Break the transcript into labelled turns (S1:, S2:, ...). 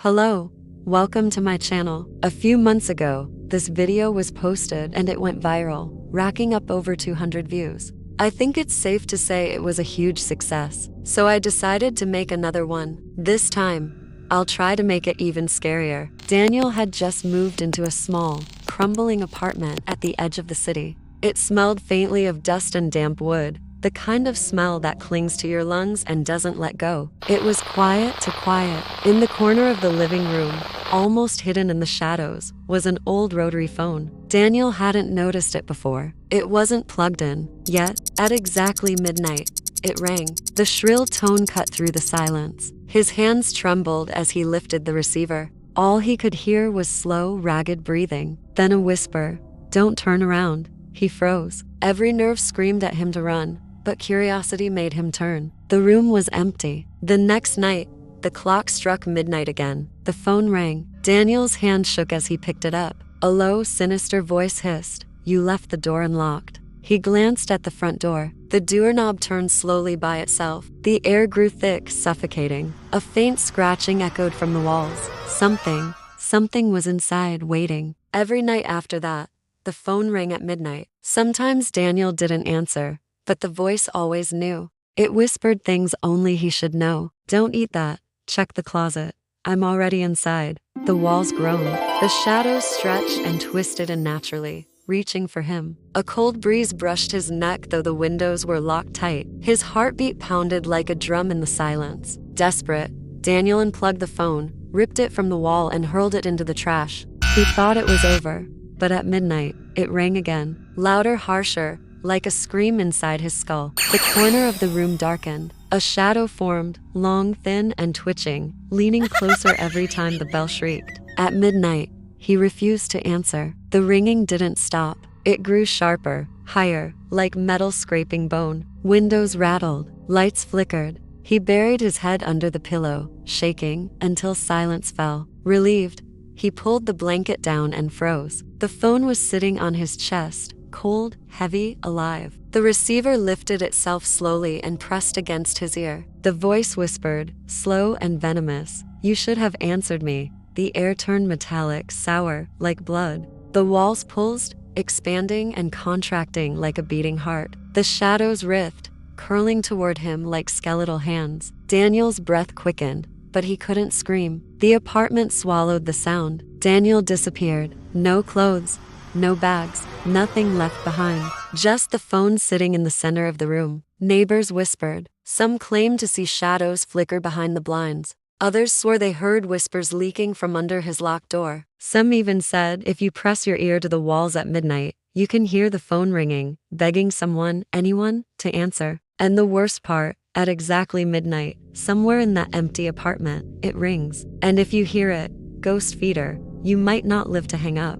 S1: Hello, welcome to my channel. A few months ago, this video was posted and it went viral, racking up over 200 views. I think it's safe to say it was a huge success, so I decided to make another one. This time, I'll try to make it even scarier. Daniel had just moved into a small, crumbling apartment at the edge of the city. It smelled faintly of dust and damp wood, the kind of smell that clings to your lungs and doesn't let go. It was quiet to quiet. In the corner of the living room, almost hidden in the shadows, was an old rotary phone. Daniel hadn't noticed it before. It wasn't plugged in, yet, at exactly midnight, it rang. The shrill tone cut through the silence. His hands trembled as he lifted the receiver. All he could hear was slow, ragged breathing, then a whisper, "Don't turn around." He froze. Every nerve screamed at him to run, but curiosity made him turn. The room was empty. The next night, the clock struck midnight again. The phone rang. Daniel's hand shook as he picked it up. A low, sinister voice hissed, "You left the door unlocked." He glanced at the front door. The doorknob turned slowly by itself. The air grew thick, suffocating. A faint scratching echoed from the walls. Something was inside, waiting. Every night after that, the phone rang at midnight. Sometimes Daniel didn't answer, but the voice always knew. It whispered things only he should know. "Don't eat that. Check the closet. I'm already inside." The walls groaned. The shadows stretched and twisted unnaturally, reaching for him. A cold breeze brushed his neck, though the windows were locked tight. His heartbeat pounded like a drum in the silence. Desperate, Daniel unplugged the phone, ripped it from the wall, and hurled it into the trash. He thought it was over, but at midnight, it rang again. Louder, harsher, like a scream inside his skull. The corner of the room darkened. A shadow formed, long, thin, and twitching, leaning closer every time the bell shrieked. At midnight, he refused to answer. The ringing didn't stop. It grew sharper, higher, like metal scraping bone. Windows rattled, lights flickered. He buried his head under the pillow, shaking, until silence fell. Relieved, he pulled the blanket down and froze. The phone was sitting on his chest, cold, heavy, alive. The receiver lifted itself slowly and pressed against his ear. The voice whispered, slow and venomous, "You should have answered me." The air turned metallic, sour, like blood. The walls pulsed, expanding and contracting like a beating heart. The shadows writhed, curling toward him like skeletal hands. Daniel's breath quickened, but he couldn't scream. The apartment swallowed the sound. Daniel disappeared. No clothes, no bags, nothing left behind. Just the phone sitting in the center of the room. Neighbors whispered. Some claimed to see shadows flicker behind the blinds. Others swore they heard whispers leaking from under his locked door. Some even said if you press your ear to the walls at midnight, you can hear the phone ringing, begging someone, anyone, to answer. And the worst part, at exactly midnight, somewhere in that empty apartment, it rings. And if you hear it, Ghostfeeder, you might not live to hang up.